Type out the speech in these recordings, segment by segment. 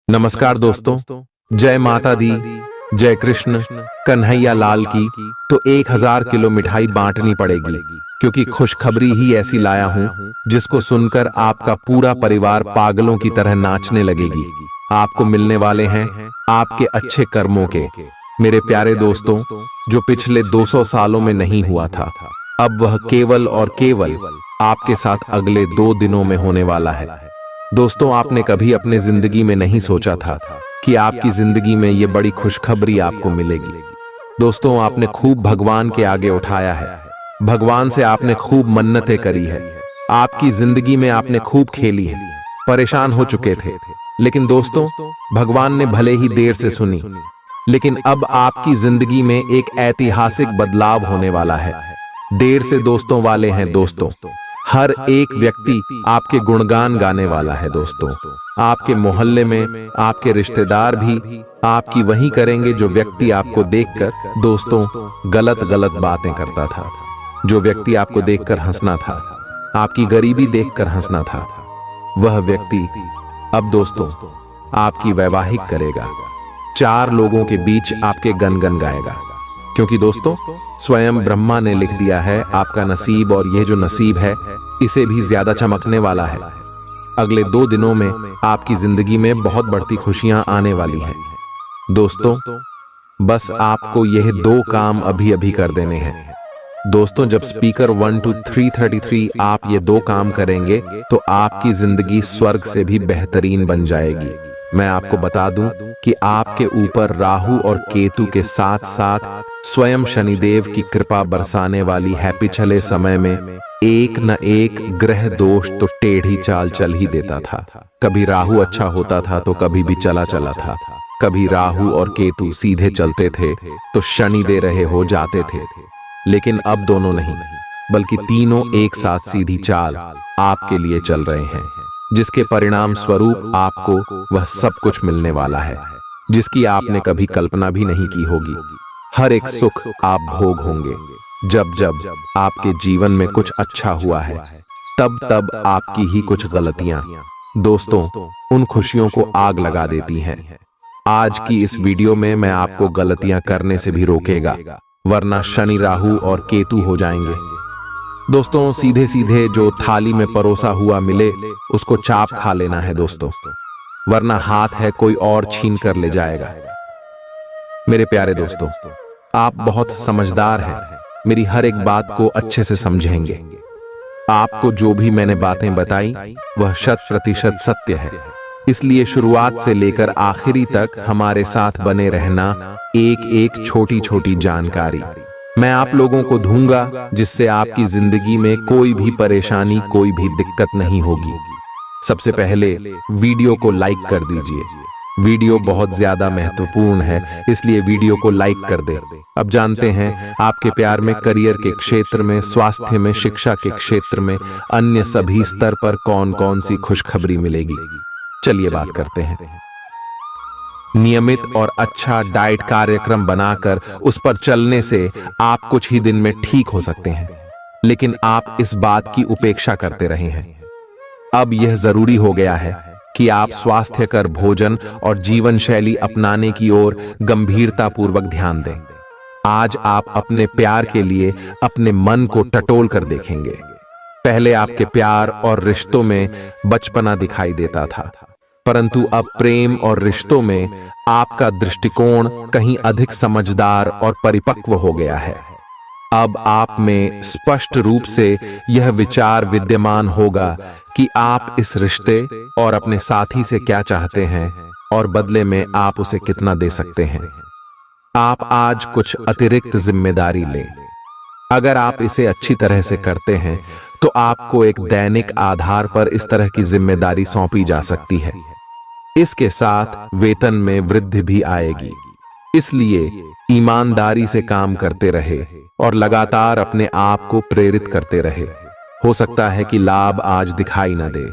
नमस्कार दोस्तों, जय माता दी, जय कृष्ण कन्हैया लाल की। तो 1000 किलो मिठाई बांटनी पड़ेगी, क्योंकि खुशखबरी ही ऐसी लाया हूं जिसको सुनकर आपका पूरा परिवार पागलों की तरह नाचने लगेगी। आपको मिलने वाले हैं आपके अच्छे कर्मों के। मेरे प्यारे दोस्तों, जो पिछले 200 सालों में नहीं हुआ था, अब वह केवल और केवल आपके साथ अगले 2 दिनों में होने वाला है। दोस्तों, आपने कभी अपने जिंदगी में नहीं सोचा था कि आपकी जिंदगी में ये बड़ी खुशखबरी आपको मिलेगी। दोस्तों, आपने खूब भगवान के आगे उठाया है, भगवान से आपने खूब मन्नतें करी है, आपकी जिंदगी में आपने खूब खेली है, परेशान हो चुके थे। लेकिन दोस्तों, भगवान ने भले ही देर से सुनी, लेकिन अब आपकी जिंदगी में एक ऐतिहासिक बदलाव होने वाला है। देर से दोस्तों वाले हैं दोस्तों, हर एक व्यक्ति आपके गुणगान गाने वाला है दोस्तों। आपके मोहल्ले में आपके रिश्तेदार भी आपकी वही करेंगे जो व्यक्ति आपको देखकर दोस्तों गलत गलत बातें करता था, जो व्यक्ति आपको देखकर हंसना था, आपकी गरीबी देखकर हंसना था, वह व्यक्ति अब दोस्तों आपकी वैवाहिक करेगा। 4 लोगों के बीच आपके गनगन गाएगा, क्योंकि दोस्तों स्वयं ब्रह्मा ने लिख दिया है आपका नसीब, और यह जो नसीब है इसे भी ज्यादा चमकने वाला है। अगले 2 दिनों में आपकी जिंदगी में बहुत बढ़ती खुशियां आने वाली हैं। दोस्तों, बस आपको यह 2 काम अभी अभी कर देने हैं। दोस्तों, जब स्पीकर 1 to 333 आप ये 2 काम करेंगे तो आपकी जिंदगी स्वर्ग से भी बेहतरीन बन जाएगी। मैं आपको बता दूं कि आपके ऊपर राहु और केतु के साथ साथ स्वयं शनिदेव की कृपा बरसाने वाली है। पिछले समय में एक न एक ग्रह दोष तो टेढ़ी चाल चल ही देता था। कभी राहु अच्छा होता था तो कभी भी चला चला था। कभी राहु और केतु सीधे चलते थे तो शनि दे रहे हो जाते थे। लेकिन अब दोनों नहीं, बल्कि तीनों एक साथ सीधी चाल आपके लिए चल रहे हैं, जिसके परिणाम स्वरूप आपको वह सब कुछ मिलने वाला है जिसकी आपने कभी कल्पना भी नहीं की होगी। हर एक सुख आप भोग होंगे। जब जब आपके जीवन में कुछ अच्छा हुआ है, तब तब आपकी ही कुछ गलतियां दोस्तों उन खुशियों को आग लगा देती हैं। आज की इस वीडियो में मैं आपको गलतियां करने से भी रोकेगा, वरना शनि राहु और केतु हो जाएंगे। दोस्तों, सीधे सीधे जो थाली में परोसा हुआ मिले उसको चाप खा लेना है दोस्तों, वरना हाथ है कोई और छीन कर ले जाएगा। मेरे प्यारे दोस्तों, आप बहुत समझदार हैं, मेरी हर एक बात को अच्छे से समझेंगे। आपको जो भी मैंने बातें बताई वह 100% सत्य है, इसलिए शुरुआत से लेकर आखिरी तक हमारे साथ बने रहना। एक एक छोटी छोटी जानकारी मैं आप लोगों को दूंगा, जिससे आपकी जिंदगी में कोई भी परेशानी, कोई भी दिक्कत नहीं होगी। सबसे पहले वीडियो को लाइक कर दीजिए। वीडियो बहुत ज्यादा महत्वपूर्ण है, इसलिए वीडियो को लाइक कर दे। अब जानते हैं आपके प्यार में, करियर के क्षेत्र में, स्वास्थ्य में, शिक्षा के क्षेत्र में, अन्य सभी स्तर पर कौन कौन सी खुशखबरी मिलेगी। चलिए बात करते हैं। नियमित और अच्छा डाइट कार्यक्रम बनाकर उस पर चलने से आप कुछ ही दिन में ठीक हो सकते हैं, लेकिन आप इस बात की उपेक्षा करते रहे हैं। अब यह जरूरी हो गया है कि आप स्वास्थ्यकर भोजन और जीवन शैली अपनाने की ओर गंभीरता पूर्वक ध्यान दें। आज आप अपने प्यार के लिए अपने मन को टटोल कर देखेंगे। पहले आपके प्यार और रिश्तों में बचपना दिखाई देता था, परंतु अब प्रेम और रिश्तों में आपका दृष्टिकोण कहीं अधिक समझदार और परिपक्व हो गया है। अब आप में स्पष्ट रूप से यह विचार विद्यमान होगा कि आप इस रिश्ते और अपने साथी से क्या चाहते हैं और बदले में आप उसे कितना दे सकते हैं। आप आज कुछ अतिरिक्त जिम्मेदारी लें। अगर आप इसे अच्छी तरह से करते हैं तो आपको एक दैनिक आधार पर इस तरह की जिम्मेदारी सौंपी जा सकती है। इसके साथ वेतन में वृद्धि भी आएगी, इसलिए ईमानदारी से काम करते रहे और लगातार अपने आप को प्रेरित करते रहे। हो सकता है कि लाभ आज दिखाई न दे,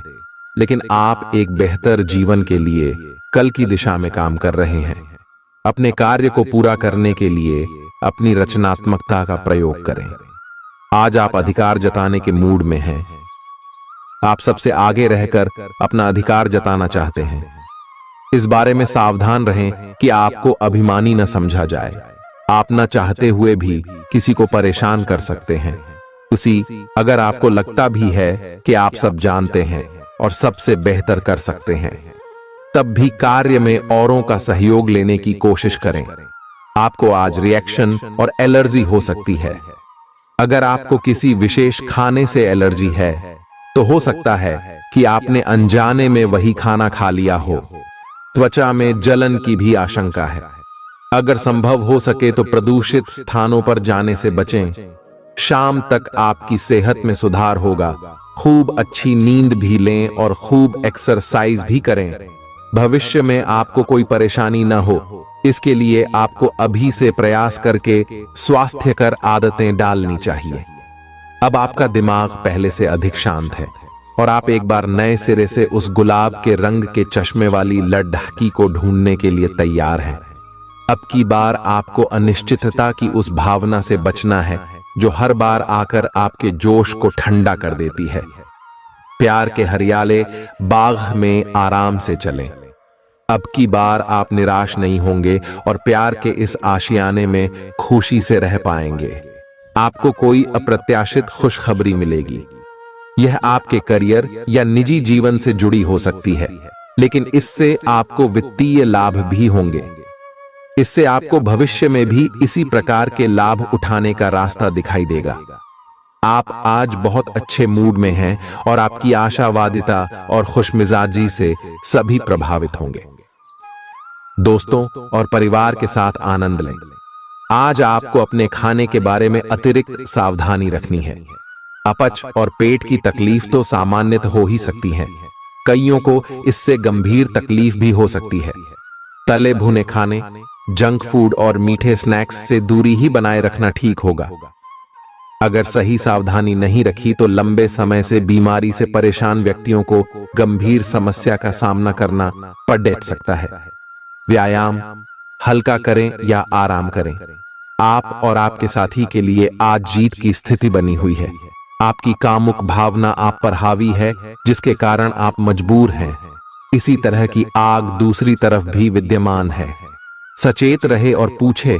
लेकिन आप एक बेहतर जीवन के लिए कल की दिशा में काम कर रहे हैं। अपने कार्य को पूरा करने के लिए अपनी रचनात्मकता का प्रयोग करें। आज आप अधिकार जताने के मूड में हैं। आप सबसे आगे रहकर अपना अधिकार जताना चाहते हैं। इस बारे में सावधान रहें कि आपको अभिमानी न समझा जाए। आप न चाहते हुए भी किसी को परेशान कर सकते हैं। अगर आपको लगता भी है कि आप सब जानते हैं और सबसे बेहतर कर सकते हैं, तब भी कार्य में औरों का सहयोग लेने की कोशिश करें। आपको आज रिएक्शन और एलर्जी हो सकती है। अगर आपको किसी विशेष खाने से एलर्जी है, तो हो सकता है कि आपने अनजाने में वही खाना खा लिया हो। त्वचा में जलन की भी आशंका है। अगर संभव हो सके तो प्रदूषित स्थानों पर जाने से बचें। शाम तक आपकी सेहत में सुधार होगा। खूब अच्छी नींद भी लें और खूब एक्सरसाइज भी करें। भविष्य में आपको कोई परेशानी न हो, इसके लिए आपको अभी से प्रयास करके स्वास्थ्यकर आदतें डालनी चाहिए। अब आपका दिमाग पहले से अधिक शांत है और आप एक बार नए सिरे से उस गुलाब के रंग के चश्मे वाली लड़की को ढूंढने के लिए तैयार हैं। अब की बार आपको अनिश्चितता की उस भावना से बचना है जो हर बार आकर आपके जोश को ठंडा कर देती है। प्यार के हरियाले बाग में आराम से चलें। अब की बार आप निराश नहीं होंगे और प्यार के इस आशियाने में खुशी से रह पाएंगे। आपको कोई अप्रत्याशित खुशखबरी मिलेगी। यह आपके करियर या निजी जीवन से जुड़ी हो सकती है, लेकिन इससे आपको वित्तीय लाभ भी होंगे। इससे आपको भविष्य में भी इसी प्रकार के लाभ उठाने का रास्ता दिखाई देगा। आप आज बहुत अच्छे मूड में हैं और आपकी आशावादिता और खुशमिजाजी से सभी प्रभावित होंगे। दोस्तों और परिवार के साथ आनंद लें। आज आपको अपने खाने के बारे में अतिरिक्त सावधानी रखनी है। अपच और पेट की तकलीफ तो सामान्यतः हो ही सकती है। कईयों को इससे गंभीर तकलीफ भी हो सकती है। तले भुने खाने, जंक फूड और मीठे स्नैक्स से दूरी ही बनाए रखना ठीक होगा। अगर सही सावधानी नहीं रखी तो लंबे समय से बीमारी से परेशान व्यक्तियों को गंभीर समस्या का सामना करना पड़ सकता है। व्यायाम हल्का करें या आराम करें। आप और आपके साथी के लिए आज जीत की स्थिति बनी हुई है। आपकी कामुक भावना आप पर हावी है, जिसके कारण आप मजबूर हैं। इसी तरह की आग दूसरी तरफ भी विद्यमान है। सचेत रहे और पूछे,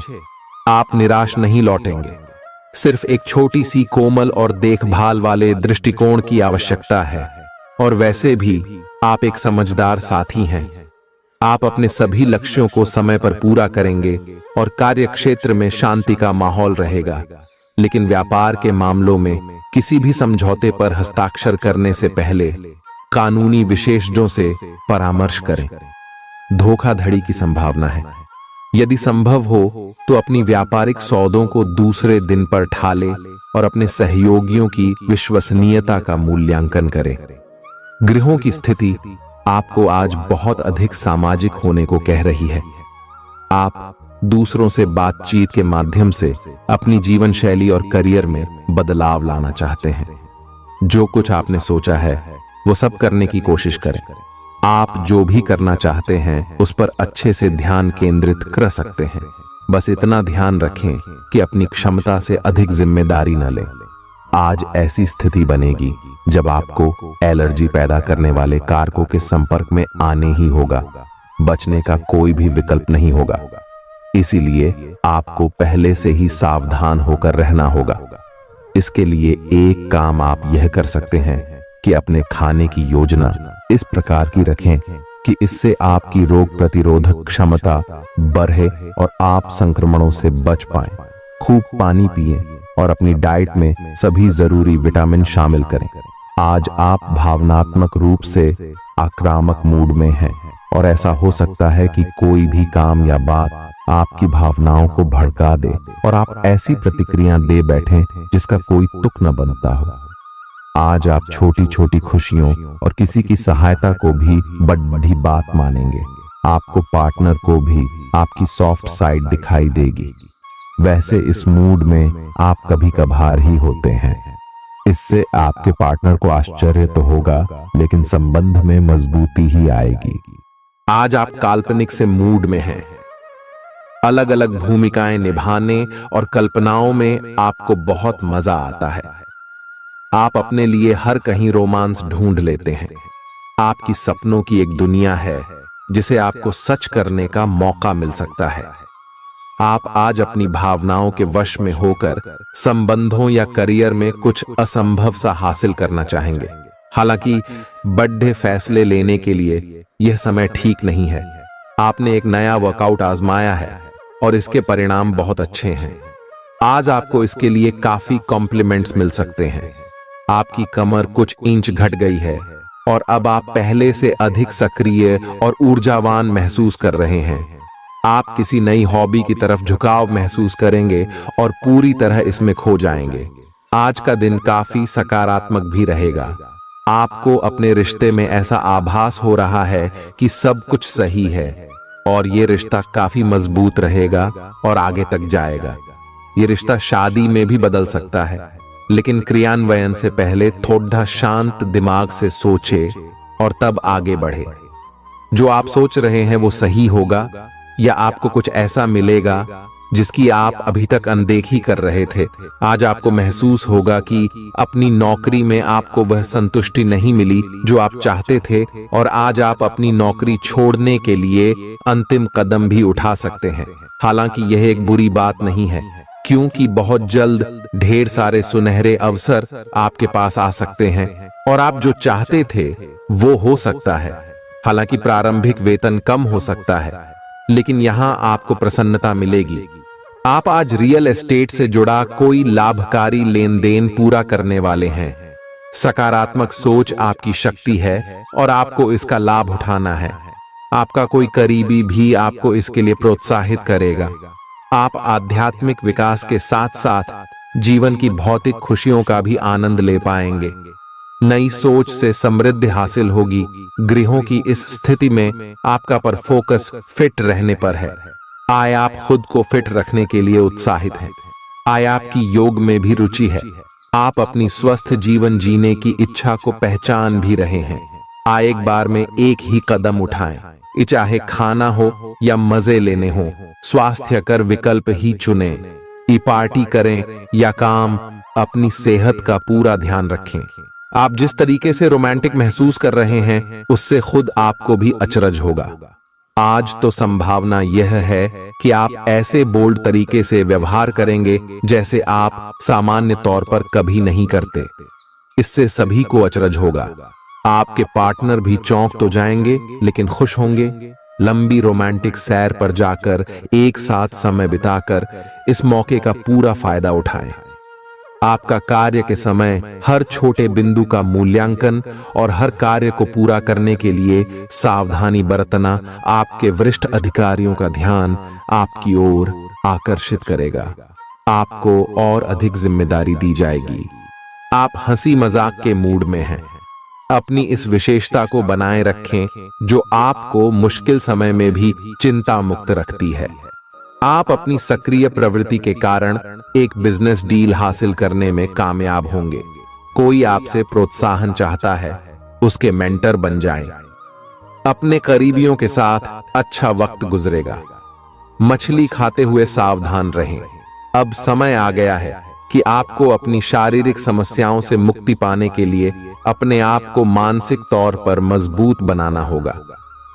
आप निराश नहीं लौटेंगे। सिर्फ एक छोटी सी कोमल और देखभाल वाले दृष्टिकोण की आवश्यकता है। और वैसे भी आप एक समझदार साथी हैं। आप अपने सभी लक्ष्यों को समय पर पूरा करेंगे और कार्यक्षेत्र में शांति का माहौल रहेगा। लेकिन व्यापार के मामलों में किसी भी समझौते पर हस्ताक्षर करने से पहले कानूनी विशेषज्ञों से परामर्श करें। धोखाधड़ी की संभावना है। यदि संभव हो तो अपनी व्यापारिक सौदों को दूसरे दिन पर टालें और अपने सहयोगियों की विश्वसनीयता का मूल्यांकन करें। गृहों की स्थिति आपको आज बहुत अधिक सामाजिक होने को कह रही है। आप दूसरों से बातचीत के माध्यम से अपनी जीवन शैली और करियर में बदलाव लाना चाहते हैं। जो कुछ आपने सोचा है वो सब करने की कोशिश करें। आप जो भी करना चाहते हैं उस पर अच्छे से ध्यान केंद्रित कर सकते हैं। बस इतना ध्यान रखें कि अपनी क्षमता से अधिक जिम्मेदारी न लें। आज ऐसी स्थिति बनेगी जब आपको एलर्जी पैदा करने वाले कारकों के संपर्क में आने ही होगा। बचने का कोई भी विकल्प नहीं होगा। इसीलिए आपको पहले से ही सावधान होकर रहना होगा। इसके लिए एक काम आप यह कर सकते हैं कि अपने खाने की योजना इस प्रकार की रखें कि इससे आपकी रोग प्रतिरोधक क्षमता बढ़े और आप संक्रमणों से बच पाएं। खूब पानी पिएं और अपनी डाइट में सभी जरूरी विटामिन शामिल करें। आज आप भावनात्मक रूप से आक्रामक मूड में हैं और ऐसा हो सकता है कि कोई भी काम या बात आपकी भावनाओं को भड़का दे और आप ऐसी प्रतिक्रिया दे बैठें जिसका कोई तुक न बनता हो। आज आप छोटी छोटी खुशियों और किसी की सहायता को भी बड़ी बात मानेंगे। आपको पार्टनर को भी आपकी सॉफ्ट साइड दिखाई देगी। वैसे इस मूड में आप कभी कभार ही होते हैं। इससे आपके पार्टनर को आश्चर्य तो होगा, लेकिन संबंध में मजबूती ही आएगी। आज आप काल्पनिक से मूड में हैं। अलग अलग भूमिकाएं निभाने और कल्पनाओं में आपको बहुत मजा आता है। आप अपने लिए हर कहीं रोमांस ढूंढ लेते हैं। आपकी सपनों की एक दुनिया है जिसे आपको सच करने का मौका मिल सकता है। आप आज अपनी भावनाओं के वश में होकर संबंधों या करियर में कुछ असंभव सा हासिल करना चाहेंगे। हालांकि बड़े फैसले लेने के लिए यह समय ठीक नहीं है। आपने एक नया वर्कआउट आजमाया है और इसके परिणाम बहुत अच्छे हैं। आज आपको इसके लिए काफी कॉम्प्लीमेंट्स मिल सकते हैं। आपकी कमर कुछ इंच घट गई है और अब आप पहले से अधिक सक्रिय और ऊर्जावान महसूस कर रहे हैं। आप किसी नई हॉबी की तरफ झुकाव महसूस करेंगे और पूरी तरह इसमें खो जाएंगे। आज का दिन काफी सकारात्मक भी रहेगा। आपको अपने रिश्ते में ऐसा आभास हो रहा है कि सब कुछ सही है और ये रिश्ता काफी मजबूत रहेगा और आगे तक जाएगा। ये रिश्ता शादी में भी बदल सकता है, लेकिन क्रियान्वयन से पहले थोड़ा शांत दिमाग से सोचे और तब आगे बढ़े। जो आप सोच रहे हैं वो सही होगा या आपको कुछ ऐसा मिलेगा जिसकी आप अभी तक अनदेखी कर रहे थे। आज आपको महसूस होगा कि अपनी नौकरी में आपको वह संतुष्टि नहीं मिली जो आप चाहते थे और आज आप अपनी नौकरी छोड़ने के लिए अंतिम कदम भी उठा सकते हैं। हालांकि यह एक बुरी बात नहीं है, क्योंकि बहुत जल्द ढेर सारे सुनहरे अवसर आपके पास आ सकते हैं और आप जो चाहते थे वो हो सकता है। हालांकि प्रारंभिक वेतन कम हो सकता है, लेकिन यहां आपको प्रसन्नता मिलेगी। आप आज रियल एस्टेट से जुड़ा कोई लाभकारी लेन देन पूरा करने वाले हैं। सकारात्मक सोच आपकी शक्ति है और आपको इसका लाभ उठाना है। आपका कोई करीबी भी आपको इसके लिए प्रोत्साहित करेगा। आप आध्यात्मिक विकास के साथ साथ जीवन की भौतिक खुशियों का भी आनंद ले पाएंगे। नई सोच से समृद्धि हासिल होगी। गृहों की इस स्थिति में आपका पर फोकस फिट रहने पर है। आय आप खुद को फिट रखने के लिए उत्साहित हैं। आय आपकी योग में भी रुचि है। आप अपनी स्वस्थ जीवन जीने की इच्छा को पहचान भी रहे हैं। आय एक बार में एक ही कदम उठाएं, चाहे खाना हो या मजे लेने हो। स्वास्थ्य कर विकल्प ही चुने। पार्टी करें या काम, अपनी सेहत का पूरा ध्यान रखें। आप जिस तरीके से रोमांटिक महसूस कर रहे हैं उससे खुद आपको भी अचरज होगा। आज तो संभावना यह है कि आप ऐसे बोल्ड तरीके से व्यवहार करेंगे जैसे आप सामान्य तौर पर कभी नहीं करते। इससे सभी को अचरज होगा। आपके पार्टनर भी चौंक तो जाएंगे लेकिन खुश होंगे। लंबी रोमांटिक सैर पर जाकर एक साथ समय बिताकर इस मौके का पूरा फायदा उठाएं। आपका कार्य के समय हर छोटे बिंदु का मूल्यांकन और हर कार्य को पूरा करने के लिए सावधानी बरतना आपके वरिष्ठ अधिकारियों का ध्यान आपकी ओर आकर्षित करेगा। आपको और अधिक जिम्मेदारी दी जाएगी। आप हंसी मजाक के मूड में हैं। अपनी इस विशेषता को बनाए रखें जो आपको मुश्किल समय में भी चिंता मुक्त रखती है। आप अपनी सक्रिय प्रवृत्ति के कारण एक बिजनेस डील हासिल करने में कामयाब होंगे। कोई आपसे प्रोत्साहन चाहता है, उसके मेंटर बन जाएं। अपने करीबियों के साथ अच्छा वक्त गुजरेगा। मछली खाते हुए सावधान रहें। अब समय आ गया है कि आपको अपनी शारीरिक समस्याओं से मुक्ति पाने के लिए अपने आप को मानसिक तौर पर मजबूत बनाना होगा।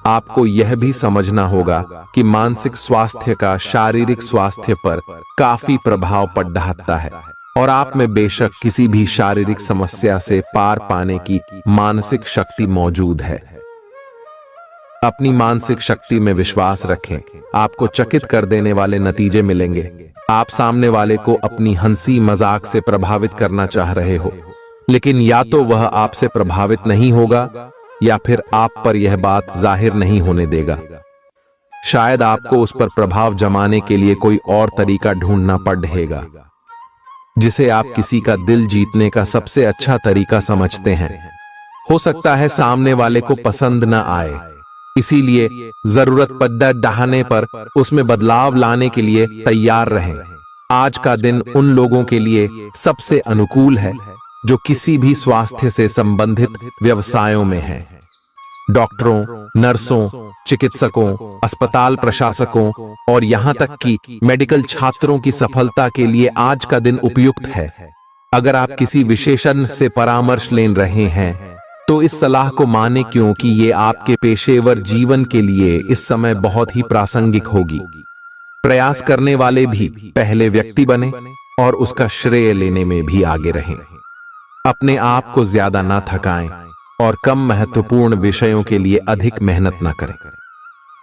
आपको यह भी समझना होगा कि मानसिक स्वास्थ्य का शारीरिक स्वास्थ्य पर काफी प्रभाव पड़ रहा है और आप में बेशक किसी भी शारीरिक समस्या से पार पाने की मानसिक शक्ति मौजूद है। अपनी मानसिक शक्ति में विश्वास रखें। आपको चकित कर देने वाले नतीजे मिलेंगे। आप सामने वाले को अपनी हंसी मजाक से प्रभावित करना चाह रहे हो, लेकिन या तो वह आपसे प्रभावित नहीं होगा या फिर आप पर यह बात जाहिर नहीं होने देगा। शायद आपको उस पर प्रभाव जमाने के लिए कोई और तरीका ढूंढना पड़ेगा, जिसे आप किसी का दिल जीतने का सबसे अच्छा तरीका समझते हैं। हो सकता है सामने वाले को पसंद न आए, इसीलिए जरूरत पड़ने पर उसमें बदलाव लाने के लिए तैयार रहें। आज का दिन उन लोगों के लिए सबसे अनुकूल है जो किसी भी स्वास्थ्य से संबंधित व्यवसायों में हैं। डॉक्टरों, नर्सों, चिकित्सकों, अस्पताल प्रशासकों और यहां तक कि मेडिकल छात्रों की सफलता के लिए आज का दिन उपयुक्त है। अगर आप किसी विशेषज्ञ से परामर्श ले रहे हैं तो इस सलाह को माने, क्योंकि ये आपके पेशेवर जीवन के लिए इस समय बहुत ही प्रासंगिक होगी। प्रयास करने वाले भी पहले व्यक्ति बने और उसका श्रेय लेने में भी आगे रहें। अपने आप को ज्यादा ना थकाएं और कम महत्वपूर्ण विषयों के लिए अधिक मेहनत ना करें।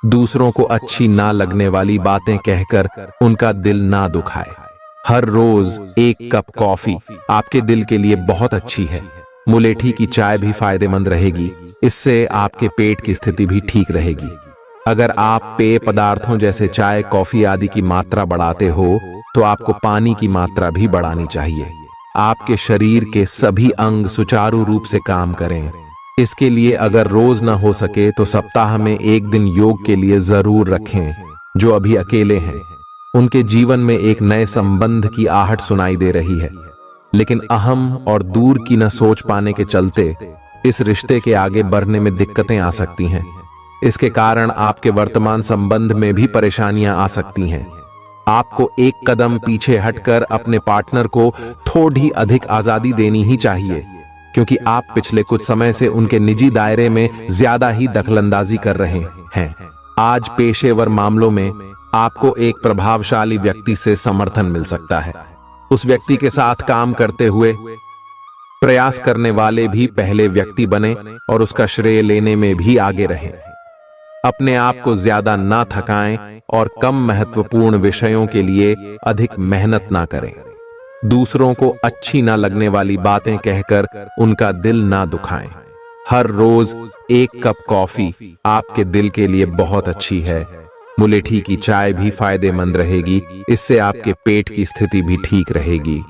दूसरों को अच्छी ना लगने वाली बातें कहकर उनका दिल ना दुखाए। हर रोज एक कप कॉफी आपके दिल के लिए बहुत अच्छी है। मुलेठी की चाय भी फायदेमंद रहेगी, इससे आपके पेट की स्थिति भी ठीक रहेगी। अगर आप पेय पदार्थों जैसे चाय, कॉफी आदि की मात्रा बढ़ाते हो तो आपको पानी की मात्रा भी बढ़ानी चाहिए। आपके शरीर के सभी अंग सुचारू रूप से काम करें। इसके लिए अगर रोज न हो सके तो सप्ताह में एक दिन योग के लिए जरूर रखें। जो अभी अकेले हैं उनके जीवन में एक नए संबंध की आहट सुनाई दे रही है, लेकिन अहम और दूर की न सोच पाने के चलते इस रिश्ते के आगे बढ़ने में दिक्कतें आ सकती हैं। इसके कारण आपके वर्तमान संबंध में भी परेशानियां आ सकती हैं। आपको एक कदम पीछे हटकर अपने पार्टनर को थोड़ी अधिक आजादी देनी ही चाहिए, क्योंकि आप पिछले कुछ समय से उनके निजी दायरे में ज्यादा ही दखलंदाजी कर रहे हैं। आज पेशेवर मामलों में आपको एक प्रभावशाली व्यक्ति से समर्थन मिल सकता है। उस व्यक्ति के साथ काम करते हुए प्रयास करने वाले भी पहले व्यक्ति बने और उसका श्रेय लेने में भी आगे रहें। अपने आप को ज्यादा ना थकाएं और कम महत्वपूर्ण विषयों के लिए अधिक मेहनत ना करें। दूसरों को अच्छी ना लगने वाली बातें कहकर उनका दिल ना दुखाएं। हर रोज एक कप कॉफी आपके दिल के लिए बहुत अच्छी है। मुलेठी की चाय भी फायदेमंद रहेगी, इससे आपके पेट की स्थिति भी ठीक रहेगी।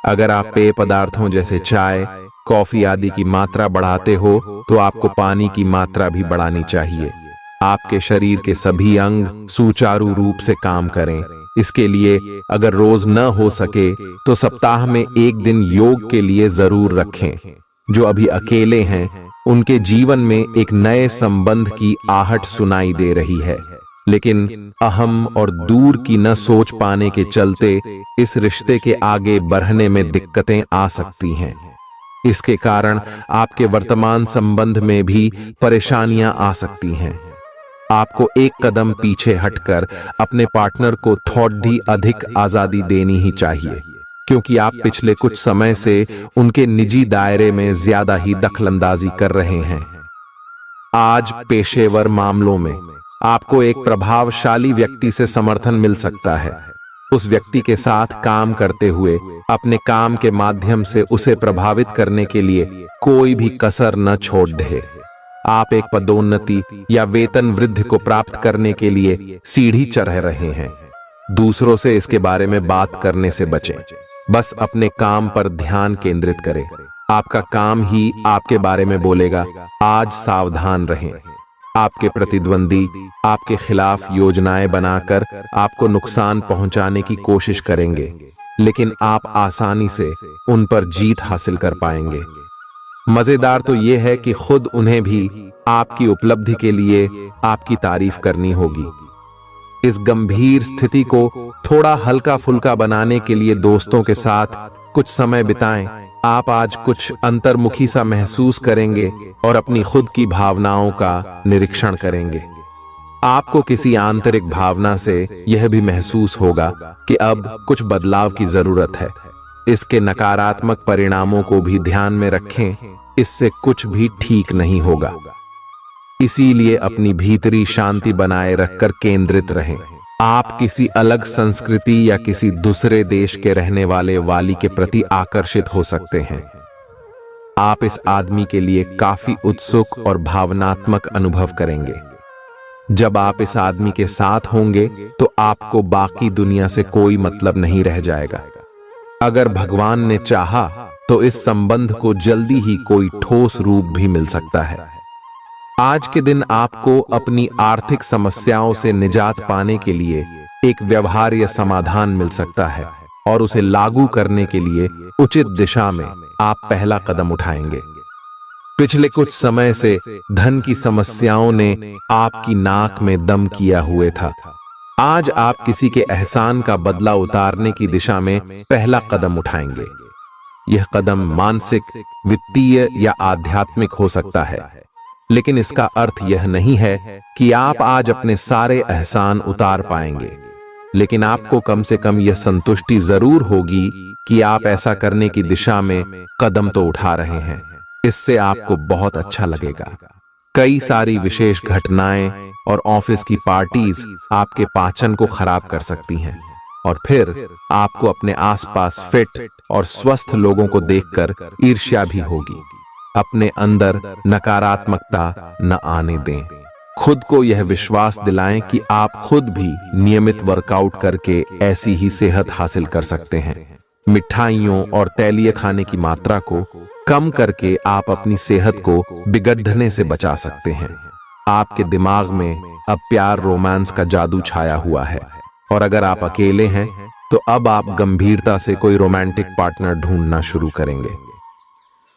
अगर आप पेय पदार्थों जैसे चाय, कॉफी आदि की मात्रा बढ़ाते हो तो आपको पानी की मात्रा भी बढ़ानी चाहिए। आपके शरीर के सभी अंग सुचारू रूप से काम करें। इसके लिए अगर रोज न हो सके तो सप्ताह में एक दिन योग के लिए जरूर रखें। जो अभी अकेले हैं उनके जीवन में एक नए संबंध की आहट सुनाई दे रही है, लेकिन अहम और दूर की न सोच पाने के चलते इस रिश्ते के आगे बढ़ने में दिक्कतें आ सकती हैं। इसके कारण आपके वर्तमान संबंध में भी परेशानियां आ सकती हैं। आपको एक कदम पीछे हटकर अपने पार्टनर को थोड़ी अधिक आजादी देनी ही चाहिए, क्योंकि आप पिछले कुछ समय से उनके निजी दायरे में ज्यादा ही दखलंदाजी कर रहे हैं। आज पेशेवर मामलों में आपको एक प्रभावशाली व्यक्ति से समर्थन मिल सकता है। उस व्यक्ति के साथ काम करते हुए अपने काम के माध्यम से उसे प्रभावित करने के लिए कोई भी कसर न छोड़ दे। आप एक पदोन्नति या वेतन वृद्धि को प्राप्त करने के लिए सीढ़ी चढ़ रहे हैं। दूसरों से इसके बारे में बात करने से बचें। बस अपने काम पर ध्यान केंद्रित करें। आपका काम ही आपके बारे में बोलेगा। आज सावधान रहें। आपके प्रतिद्वंदी आपके खिलाफ योजनाएं बनाकर आपको नुकसान पहुंचाने की कोशिश करेंगे, लेकिन आप आसानी से उन पर जीत हासिल कर पाएंगे। मजेदार तो यह है कि खुद उन्हें भी आपकी उपलब्धि के लिए आपकी तारीफ करनी होगी। इस गंभीर स्थिति को थोड़ा हल्का फुल्का बनाने के लिए दोस्तों के साथ कुछ समय बिताएं। आप आज कुछ अंतर्मुखी सा महसूस करेंगे और अपनी खुद की भावनाओं का निरीक्षण करेंगे। आपको किसी आंतरिक भावना से यह भी महसूस होगा कि अब कुछ बदलाव की जरूरत है। इसके नकारात्मक परिणामों को भी ध्यान में रखें, इससे कुछ भी ठीक नहीं होगा। इसीलिए अपनी भीतरी शांति बनाए रखकर केंद्रित रहें। आप किसी अलग संस्कृति या किसी दूसरे देश के रहने वाले वाली के प्रति आकर्षित हो सकते हैं। आप इस आदमी के लिए काफी उत्सुक और भावनात्मक अनुभव करेंगे। जब आप इस आदमी के साथ होंगे तो आपको बाकी दुनिया से कोई मतलब नहीं रह जाएगा। अगर भगवान ने चाहा तो इस संबंध को जल्दी ही कोई ठोस रूप भी मिल सकता है। आज के दिन आपको अपनी आर्थिक समस्याओं से निजात पाने के लिए एक व्यवहार्य समाधान मिल सकता है और उसे लागू करने के लिए उचित दिशा में आप पहला कदम उठाएंगे। पिछले कुछ समय से धन की समस्याओं ने आपकी नाक में दम किया हुए था। आज आप किसी के एहसान का बदला उतारने की दिशा में पहला कदम उठाएंगे। यह कदम मानसिक, वित्तीय या आध्यात्मिक हो सकता है, लेकिन इसका अर्थ यह नहीं है कि आप आज अपने सारे एहसान उतार पाएंगे। लेकिन आपको कम से कम यह संतुष्टि जरूर होगी कि आप ऐसा करने की दिशा में कदम तो उठा रहे हैं। इससे आपको बहुत अच्छा लगेगा। कई सारी विशेष घटनाएं और ऑफिस की पार्टीज आपके पाचन को खराब कर सकती हैं, और फिर आपको अपने आसपास फिट और स्वस्थ लोगों को देखकर ईर्ष्या भी होगी। अपने अंदर नकारात्मकता न आने दें। खुद को यह विश्वास दिलाएं कि आप खुद भी नियमित वर्कआउट करके ऐसी ही सेहत हासिल कर सकते हैं। मिठाइयों और तैलीय खाने की मात्रा को कम करके आप अपनी सेहत को बिगड़ने से बचा सकते हैं। आपके दिमाग में अब प्यार रोमांस का जादू छाया हुआ है, और अगर आप अकेले हैं तो अब आप गंभीरता से कोई रोमांटिक पार्टनर ढूंढना शुरू करेंगे।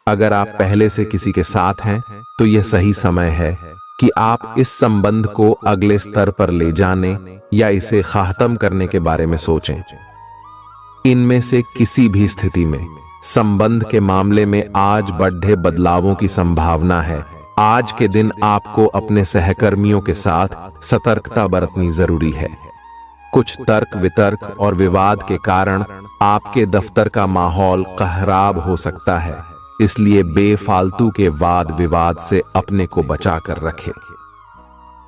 अगर आप पहले से किसी के साथ हैं तो यह सही समय है कि आप इस संबंध को अगले स्तर पर ले जाने या इसे खत्म करने के बारे में सोचें। इनमें से किसी भी स्थिति में संबंध के मामले में आज बड़े बदलावों की संभावना है। आज के दिन आपको अपने सहकर्मियों के साथ सतर्कता बरतनी जरूरी है। कुछ तर्क वितर्क और विवाद के कारण आपके दफ्तर का माहौल खराब हो सकता है, इसलिए बेफालतू के वाद विवाद से अपने को बचा कर रखें।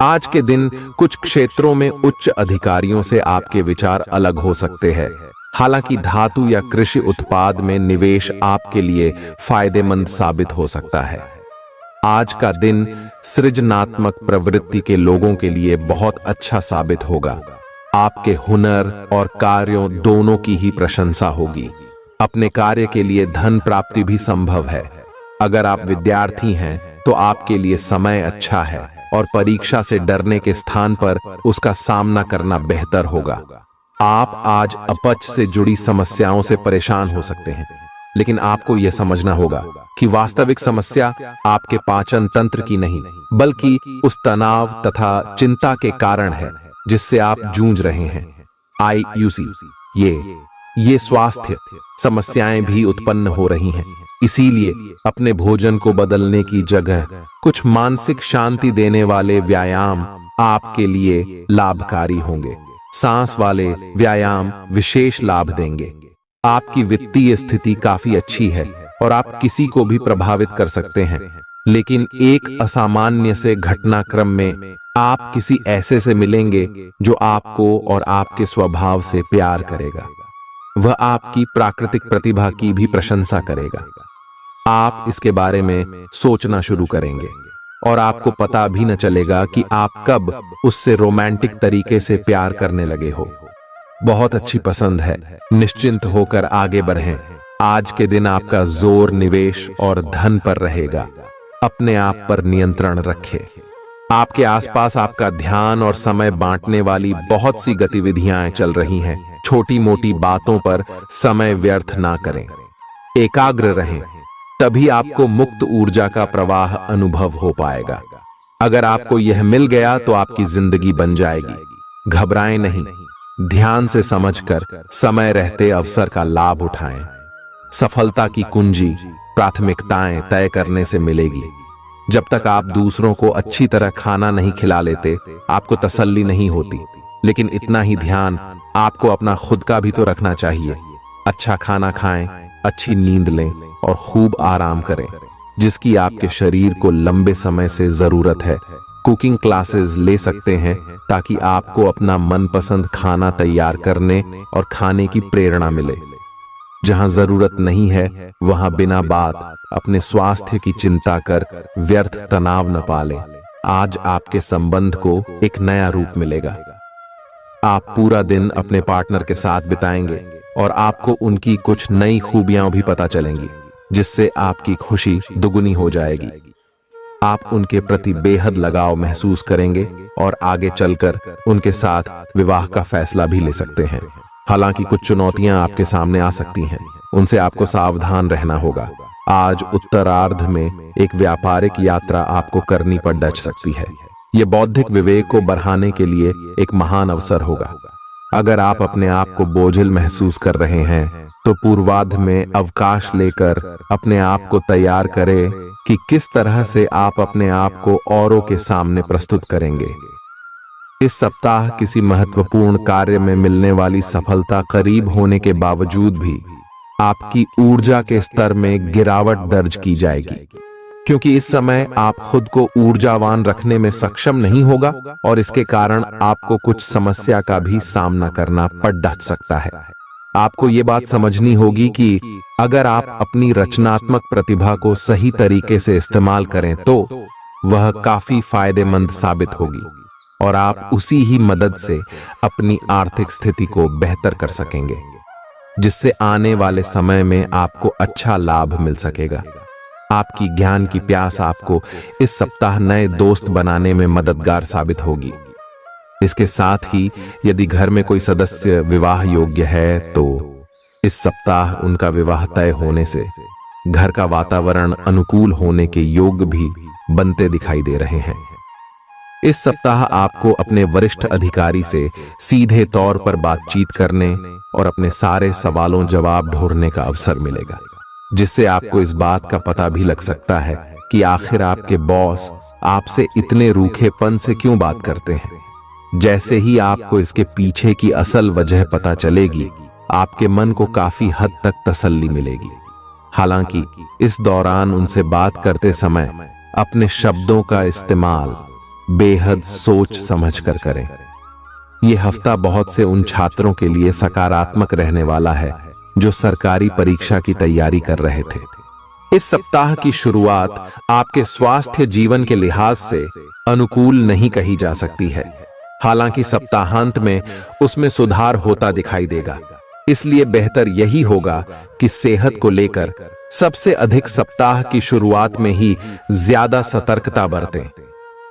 आज के दिन कुछ क्षेत्रों में उच्च अधिकारियों से आपके विचार अलग हो सकते हैं। हालांकि धातु या कृषि उत्पाद में निवेश आपके लिए फायदेमंद साबित हो सकता है। आज का दिन सृजनात्मक प्रवृत्ति के लोगों के लिए बहुत अच्छा साबित होगा। आपके हुनर और कार्यों दोनों की ही प्रशंसा होगी। अपने कार्य के लिए धन प्राप्ति भी संभव है। अगर आप विद्यार्थी हैं तो आपके लिए समय अच्छा है, और परीक्षा से डरने के स्थान पर उसका सामना करना बेहतर होगा। आप आज अपच से जुड़ी समस्याओं से परेशान हो सकते हैं, लेकिन आपको यह समझना होगा कि वास्तविक समस्या आपके पाचन तंत्र की नहीं, बल्कि उस तनाव तथा चिंता के कारण है जिससे आप जूझ रहे हैं। आईयूसी ये स्वास्थ्य समस्याएं भी उत्पन्न हो रही हैं। इसीलिए अपने भोजन को बदलने की जगह कुछ मानसिक शांति देने वाले व्यायाम आपके लिए लाभकारी होंगे। सांस वाले व्यायाम विशेष लाभ देंगे। आपकी वित्तीय स्थिति काफी अच्छी है और आप किसी को भी प्रभावित कर सकते हैं, लेकिन एक असामान्य से घटनाक्रम में आप किसी ऐसे से मिलेंगे जो आपको और आपके स्वभाव से प्यार करेगा। वह आपकी प्राकृतिक प्रतिभा की भी प्रशंसा करेगा। आप इसके बारे में सोचना शुरू करेंगे और आपको पता भी न चलेगा कि आप कब उससे रोमांटिक तरीके से प्यार करने लगे हो। बहुत अच्छी पसंद है। निश्चिंत होकर आगे बढ़ें। आज के दिन आपका जोर निवेश और धन पर रहेगा। अपने आप पर नियंत्रण रखें। आपके आसपास आपका ध्यान और समय बांटने वाली बहुत सी गतिविधियां चल रही हैं। छोटी मोटी बातों पर समय व्यर्थ ना करें। एकाग्र रहें, तभी आपको मुक्त ऊर्जा का प्रवाह अनुभव हो पाएगा। अगर आपको यह मिल गया तो आपकी जिंदगी बन जाएगी। घबराएं नहीं, ध्यान से समझकर समय रहते अवसर का लाभ उठाएं। सफलता की कुंजी प्राथमिकताएं तय करने से मिलेगी। जब तक आप दूसरों को अच्छी तरह खाना नहीं खिला लेते, आपको तसल्ली नहीं होती। लेकिन इतना ही ध्यान आपको अपना खुद का भी तो रखना चाहिए। अच्छा खाना खाएं, अच्छी नींद लें और खूब आराम करें, जिसकी आपके शरीर को लंबे समय से जरूरत है। कुकिंग क्लासेस ले सकते हैं ताकि आपको अपना मनपसंद खाना तैयार करने और खाने की प्रेरणा मिले। जहां जरूरत नहीं है वहां बिना बात अपने स्वास्थ्य की चिंता कर व्यर्थ तनाव न पालें। आज आपके संबंध को एक नया रूप मिलेगा। आप पूरा दिन अपने पार्टनर के साथ बिताएंगे और आपको उनकी कुछ नई खूबियां भी पता चलेंगी, जिससे आपकी खुशी दुगुनी हो जाएगी। आप उनके प्रति बेहद लगाव महसूस करेंगे और आगे चलकर उनके साथ विवाह का फैसला भी ले सकते हैं। हालांकि कुछ चुनौतियां आपके सामने आ सकती हैं, उनसे आपको सावधान रहना होगा। आज उत्तरार्ध में एक व्यापारिक यात्रा आपको करनी पड़ डच सकती है। यह बौद्धिक विवेक को बढ़ाने के लिए एक महान अवसर होगा। अगर आप अपने आप को बोझिल महसूस कर रहे हैं तो पूर्वार्ध में अवकाश लेकर अपने आप को तैयार करें कि किस तरह से आप अपने आप को औरों के सामने प्रस्तुत करेंगे। इस सप्ताह किसी महत्वपूर्ण कार्य में मिलने वाली सफलता करीब होने के बावजूद भी आपकी ऊर्जा के स्तर में गिरावट दर्ज की जाएगी, क्योंकि इस समय आप खुद को ऊर्जावान रखने में सक्षम नहीं होगा और इसके कारण आपको कुछ समस्या का भी सामना करना पड़ सकता है। आपको ये बात समझनी होगी कि अगर आप अपनी रचनात्मक प्रतिभा को सही तरीके से इस्तेमाल करें तो वह काफी फायदेमंद साबित होगी और आप उसी ही मदद से अपनी आर्थिक स्थिति को बेहतर कर सकेंगे, जिससे आने वाले समय में आपको अच्छा लाभ मिल सकेगा। आपकी ज्ञान की प्यास आपको इस सप्ताह नए दोस्त बनाने में मददगार साबित होगी। इसके साथ ही यदि घर में कोई सदस्य विवाह योग्य है तो इस सप्ताह उनका विवाह तय होने से घर का वातावरण अनुकूल होने के योग भी बनते दिखाई दे रहे हैं। इस सप्ताह आपको अपने वरिष्ठ अधिकारी से सीधे तौर पर बातचीत करने और अपने सारे सवालों जवाब ढूंढने का अवसर मिलेगा, जिससे आपको इस बात का पता भी लग सकता है कि आखिर आपके बॉस आपसे इतने रूखेपन से क्यों बात करते हैं। जैसे ही आपको इसके पीछे की असल वजह पता चलेगी, आपके मन को काफी हद तक तसल्ली मिलेगी। हालांकि इस दौरान उनसे बात करते समय अपने शब्दों का इस्तेमाल बेहद सोच समझकर करें। यह हफ्ता बहुत से उन छात्रों के लिए सकारात्मक रहने वाला है जो सरकारी परीक्षा की तैयारी कर रहे थे। इस सप्ताह की शुरुआत आपके स्वास्थ्य जीवन के लिहाज से अनुकूल नहीं कही जा सकती है। हालांकि सप्ताहांत में उसमें सुधार होता दिखाई देगा, इसलिए बेहतर यही होगा कि सेहत को लेकर सबसे अधिक सप्ताह की शुरुआत में ही ज्यादा सतर्कता बरतें।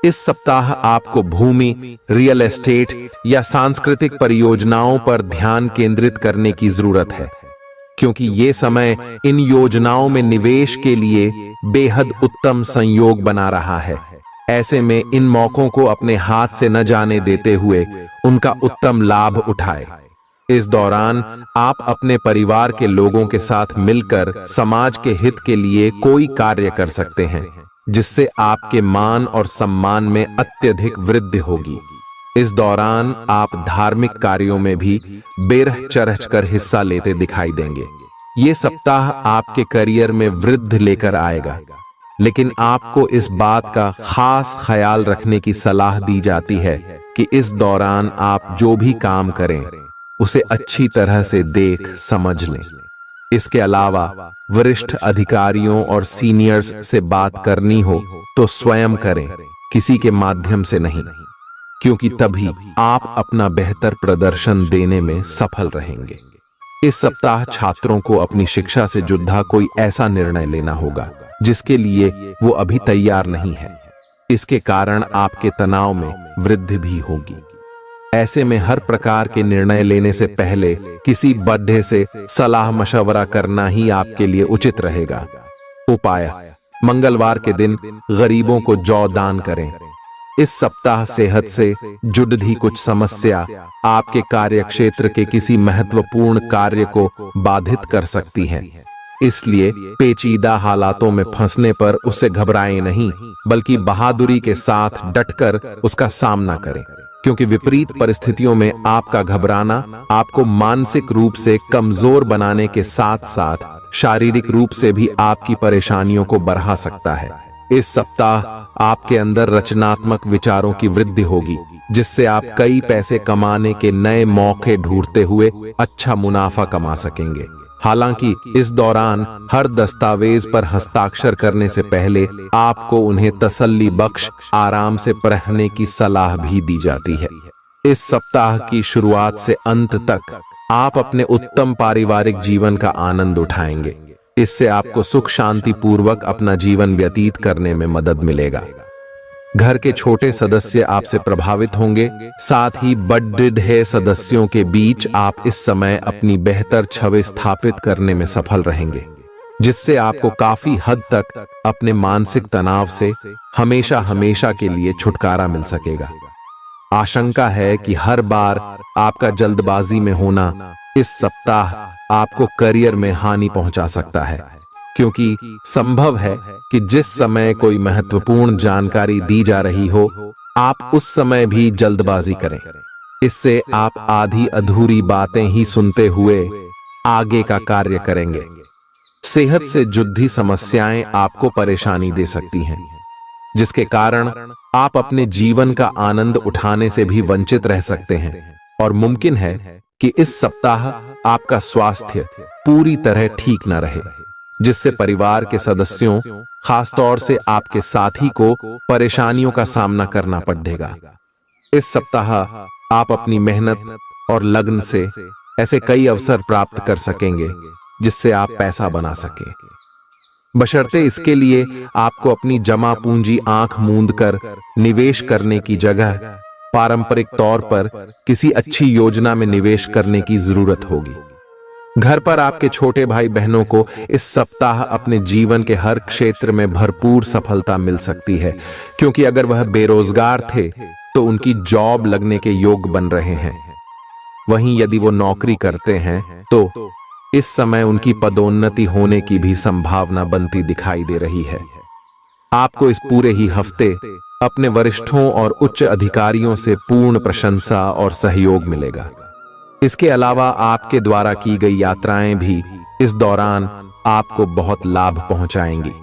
इस सप्ताह आपको भूमि, रियल एस्टेट या सांस्कृतिक परियोजनाओं पर ध्यान केंद्रित करने की जरूरत है, क्योंकि ये समय इन योजनाओं में निवेश के लिए बेहद उत्तम संयोग बना रहा है। ऐसे में इन मौकों को अपने हाथ से न जाने देते हुए उनका उत्तम लाभ उठाएं। इस दौरान आप अपने परिवार के लोगों के साथ मिलकर समाज के हित के लिए कोई कार्य कर सकते हैं, जिससे आपके मान और सम्मान में अत्यधिक वृद्धि होगी। इस दौरान आप धार्मिक कार्यों में भी बेरह चरह कर हिस्सा लेते दिखाई देंगे। ये सप्ताह आपके करियर में वृद्धि लेकर आएगा, लेकिन आपको इस बात का खास ख्याल रखने की सलाह दी जाती है कि इस दौरान आप जो भी काम करें उसे अच्छी तरह से देख समझ लें। इसके अलावा वरिष्ठ अधिकारियों और सीनियर्स से बात करनी हो तो स्वयं करें, किसी के माध्यम से नहीं, क्योंकि तभी आप अपना बेहतर प्रदर्शन देने में सफल रहेंगे। इस सप्ताह छात्रों को अपनी शिक्षा से जुड़ा कोई ऐसा निर्णय लेना होगा जिसके लिए वो अभी तैयार नहीं है। इसके कारण आपके तनाव में वृद्धि भी होगी। ऐसे में हर प्रकार के निर्णय लेने से पहले किसी बड़े से सलाह मशवरा करना ही आपके लिए उचित रहेगा। उपाय: मंगलवार के दिन गरीबों को जौ दान करें। इस सप्ताह सेहत से जुड़ी कुछ समस्या आपके कार्यक्षेत्र के किसी महत्वपूर्ण कार्य को बाधित कर सकती है, इसलिए पेचीदा हालातों में फंसने पर उससे घबराएं नहीं, बल्कि बहादुरी के साथ डटकर उसका सामना करें, क्योंकि विपरीत परिस्थितियों में आपका घबराना आपको मानसिक रूप से कमजोर बनाने के साथ साथ शारीरिक रूप से भी आपकी परेशानियों को बढ़ा सकता है। इस सप्ताह आपके अंदर रचनात्मक विचारों की वृद्धि होगी, जिससे आप कई पैसे कमाने के नए मौके ढूंढते हुए अच्छा मुनाफा कमा सकेंगे। हालांकि इस दौरान हर दस्तावेज पर हस्ताक्षर करने से पहले आपको उन्हें तसल्ली बख्श आराम से पढ़ने की सलाह भी दी जाती है। इस सप्ताह की शुरुआत से अंत तक आप अपने उत्तम पारिवारिक जीवन का आनंद उठाएंगे। इससे आपको सुख शांति पूर्वक अपना जीवन व्यतीत करने में मदद मिलेगा। घर के छोटे सदस्य आपसे प्रभावित होंगे, साथ ही बड़े सदस्यों के बीच आप इस समय अपनी बेहतर छवि स्थापित करने में सफल रहेंगे, जिससे आपको काफी हद तक अपने मानसिक तनाव से हमेशा हमेशा के लिए छुटकारा मिल सकेगा। आशंका है कि हर बार आपका जल्दबाजी में होना इस सप्ताह आपको करियर में हानि पहुंचा सकता है, क्योंकि संभव है कि जिस समय कोई महत्वपूर्ण जानकारी दी जा रही हो, आप उस समय भी जल्दबाजी करें। इससे आप आधी अधूरी बातें ही सुनते हुए आगे का कार्य करेंगे। सेहत से जुड़ी समस्याएं आपको परेशानी दे सकती हैं, जिसके कारण आप अपने जीवन का आनंद उठाने से भी वंचित रह सकते हैं। और मुमकिन है कि इस सप्ताह आपका स्वास्थ्य पूरी तरह ठीक न रहे, जिससे परिवार के सदस्यों, खासतौर से आपके साथी को परेशानियों का सामना करना पड़ेगा। इस सप्ताह आप अपनी मेहनत और लगन से ऐसे कई अवसर प्राप्त कर सकेंगे जिससे आप पैसा बना सकें। बशर्ते इसके लिए आपको अपनी जमा पूंजी आंख मूंद कर निवेश करने की जगह पारंपरिक तौर पर किसी अच्छी योजना में निवेश करने की जरूरत होगी। घर पर आपके छोटे भाई बहनों को इस सप्ताह अपने जीवन के हर क्षेत्र में भरपूर सफलता मिल सकती है, क्योंकि अगर वह बेरोजगार थे तो उनकी जॉब लगने के योग बन रहे हैं। वहीं यदि वो नौकरी करते हैं तो इस समय उनकी पदोन्नति होने की भी संभावना बनती दिखाई दे रही है। आपको इस पूरे ही हफ्ते अपने वरिष्ठों और उच्च अधिकारियों से पूर्ण प्रशंसा और सहयोग मिलेगा। इसके अलावा आपके द्वारा की गई यात्राएं भी इस दौरान आपको बहुत लाभ पहुंचाएंगी,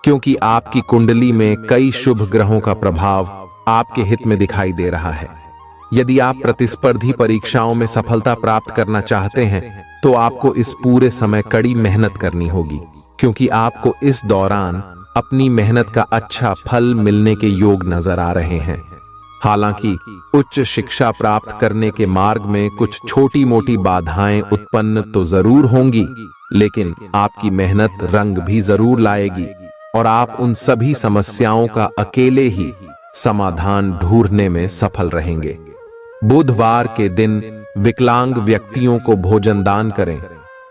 क्योंकि आपकी कुंडली में कई शुभ ग्रहों का प्रभाव आपके हित में दिखाई दे रहा है। यदि आप प्रतिस्पर्धी परीक्षाओं में सफलता प्राप्त करना चाहते हैं तो आपको इस पूरे समय कड़ी मेहनत करनी होगी, क्योंकि आपको इस दौरान अपनी मेहनत का अच्छा फल मिलने के योग नजर आ रहे हैं। हालांकि उच्च शिक्षा प्राप्त करने के मार्ग में कुछ छोटी मोटी बाधाएं उत्पन्न तो जरूर होंगी, लेकिन आपकी मेहनत रंग भी जरूर लाएगी और आप उन सभी समस्याओं का अकेले ही समाधान ढूंढने में सफल रहेंगे। बुधवार के दिन विकलांग व्यक्तियों को भोजन दान करें।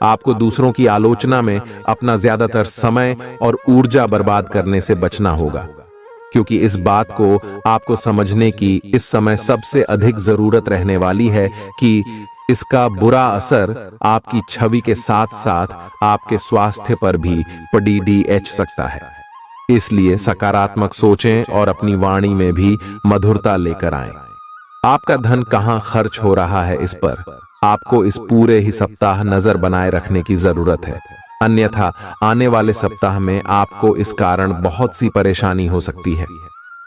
आपको दूसरों की आलोचना में अपना ज्यादातर समय और ऊर्जा बर्बाद करने से बचना होगा, क्योंकि इस बात को आपको समझने की इस समय सबसे अधिक जरूरत रहने वाली है कि इसका बुरा असर आपकी छवि के साथ साथ आपके स्वास्थ्य पर भी पड़ सकता है। इसलिए सकारात्मक सोचें और अपनी वाणी में भी मधुरता लेकर आएं। आपका धन कहां खर्च हो रहा है, इस पर आपको इस पूरे ही सप्ताह नजर बनाए रखने की जरूरत है, अन्यथा आने वाले सप्ताह में आपको इस कारण बहुत सी परेशानी हो सकती है।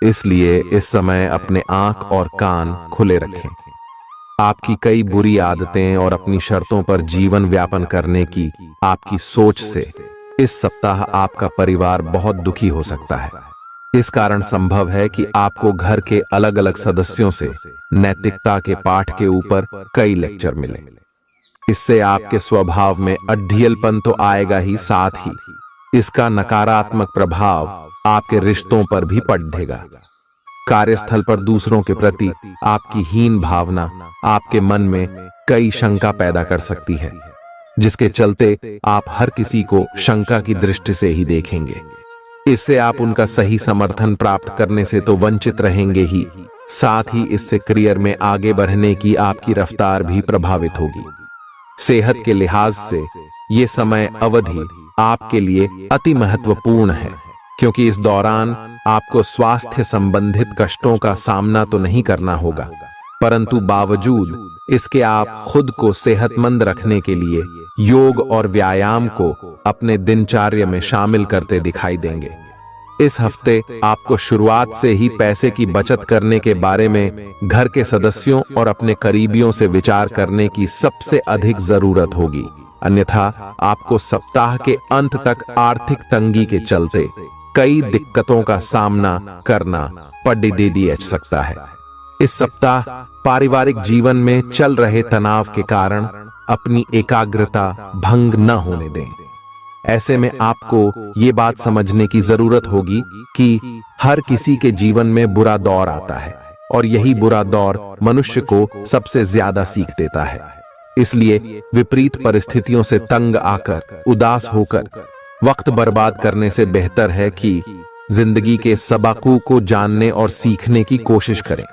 इसलिए इस समय अपने आंख और कान खुले रखें। आपकी कई बुरी आदतें और अपनी शर्तों पर जीवन व्यापन करने की आपकी सोच से इस सप्ताह आपका परिवार बहुत दुखी हो सकता है। इस कारण संभव है कि आपको घर के अलग अलग सदस्यों से नैतिकता के पाठ के ऊपर कई लेक्चर मिले। इससे आपके स्वभाव में अड्ढियलपन तो आएगा ही, साथ ही इसका नकारात्मक प्रभाव आपके रिश्तों पर भी पड़ेगा। कार्यस्थल पर दूसरों के प्रति आपकी हीन भावना आपके मन में कई शंका पैदा कर सकती है, जिसके चलते आप हर किसी को शंका की दृष्टि से ही देखेंगे। इससे आप उनका सही समर्थन प्राप्त करने से तो वंचित रहेंगे ही, साथ ही इससे करियर में आगे बढ़ने की आपकी रफ्तार भी प्रभावित होगी। सेहत के लिहाज से ये समय अवधि आपके लिए अति महत्वपूर्ण है, क्योंकि इस दौरान आपको स्वास्थ्य संबंधित कष्टों का सामना तो नहीं करना होगा, परंतु बावजूद इसके आप खुद को सेहतमंद रखने के लिए योग और व्यायाम को अपने दिनचर्या में शामिल करते दिखाई देंगे। इस हफ्ते आपको शुरुआत से ही पैसे की बचत करने के बारे में घर के सदस्यों और अपने करीबियों से विचार करने की सबसे अधिक जरूरत होगी, अन्यथा आपको सप्ताह के अंत तक आर्थिक तंगी के चलते कई दिक्कतों का सामना करना पड़ सकता है। इस सप्ताह पारिवारिक जीवन में चल रहे तनाव के कारण अपनी एकाग्रता भंग न होने दें। ऐसे में आपको ये बात समझने की जरूरत होगी कि हर किसी के जीवन में बुरा दौर आता है और यही बुरा दौर मनुष्य को सबसे ज्यादा सीख देता है। इसलिए विपरीत परिस्थितियों से तंग आकर उदास होकर वक्त बर्बाद करने से बेहतर है कि जिंदगी के सबकों को जानने और सीखने की कोशिश करें।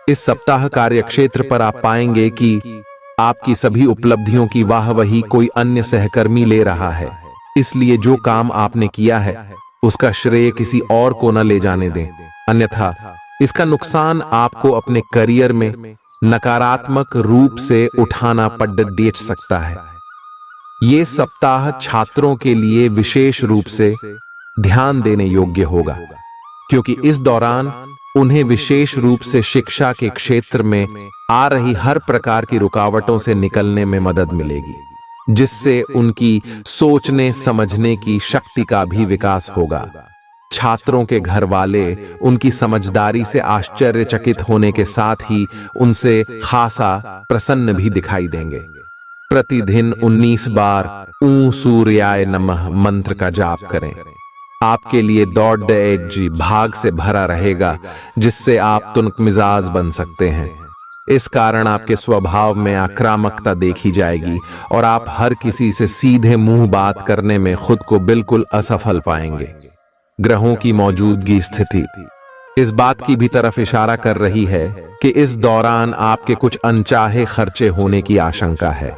इस सप्ताह कार्यक्षेत्र पर आप पाएंगे कि आपकी सभी उपलब्धियों की वाहवाही कोई अन्य सहकर्मी ले रहा है, इसलिए जो काम आपने किया है उसका श्रेय किसी और को न ले जाने दें, अन्यथा इसका नुकसान आपको अपने करियर में नकारात्मक रूप से उठाना पड़ सकता है। ये सप्ताह छात्रों के लिए विशेष रूप से ध्यान देने योग्य होगा, क्योंकि इस दौरान उन्हें विशेष रूप से शिक्षा के क्षेत्र में आ रही हर प्रकार की रुकावटों से निकलने में मदद मिलेगी, जिससे उनकी सोचने समझने की शक्ति का भी विकास होगा। छात्रों के घर वाले उनकी समझदारी से आश्चर्यचकित होने के साथ ही उनसे खासा प्रसन्न भी दिखाई देंगे। प्रतिदिन 19 बार ऊं सूर्याय नमः मंत्र का जाप करें। आपके लिए दौड़ जी भाग से भरा रहेगा, जिससे आप तुनक मिजाज बन सकते हैं। इस कारण आपके स्वभाव में आक्रामकता देखी जाएगी और आप हर किसी से सीधे मुंह बात करने में खुद को बिल्कुल असफल पाएंगे। ग्रहों की मौजूदगी स्थिति इस बात की भी तरफ इशारा कर रही है कि इस दौरान आपके कुछ अनचाहे खर्चे होने की आशंका है।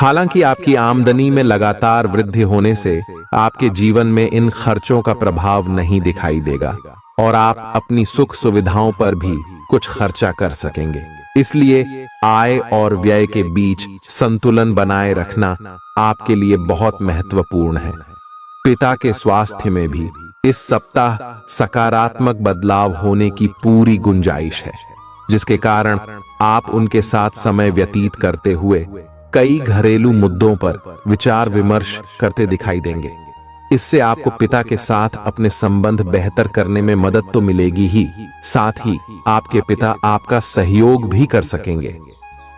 हालांकि आपकी आमदनी में लगातार वृद्धि होने से आपके जीवन में इन खर्चों का प्रभाव नहीं दिखाई देगा और आप अपनी सुख सुविधाओं पर भी कुछ खर्चा कर सकेंगे। इसलिए आय और व्यय के बीच संतुलन बनाए रखना आपके लिए बहुत महत्वपूर्ण है। पिता के स्वास्थ्य में भी इस सप्ताह सकारात्मक बदलाव होने की पूरी गुंजाइश है, जिसके कारण आप उनके साथ समय व्यतीत करते हुए कई घरेलू मुद्दों पर विचार विमर्श करते दिखाई देंगे। इससे आपको पिता के साथ अपने संबंध बेहतर करने में मदद तो मिलेगी ही, साथ ही आपके पिता आपका सहयोग भी कर सकेंगे।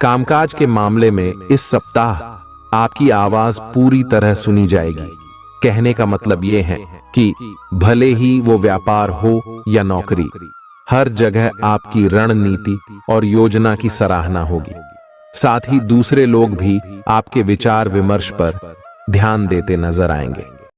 कामकाज के मामले में इस सप्ताह आपकी आवाज पूरी तरह सुनी जाएगी। कहने का मतलब यह है कि भले ही वो व्यापार हो या नौकरी, हर जगह आपकी रणनीति और योजना की सराहना होगी। साथ ही दूसरे लोग भी आपके विचार विमर्श पर ध्यान देते नजर आएंगे।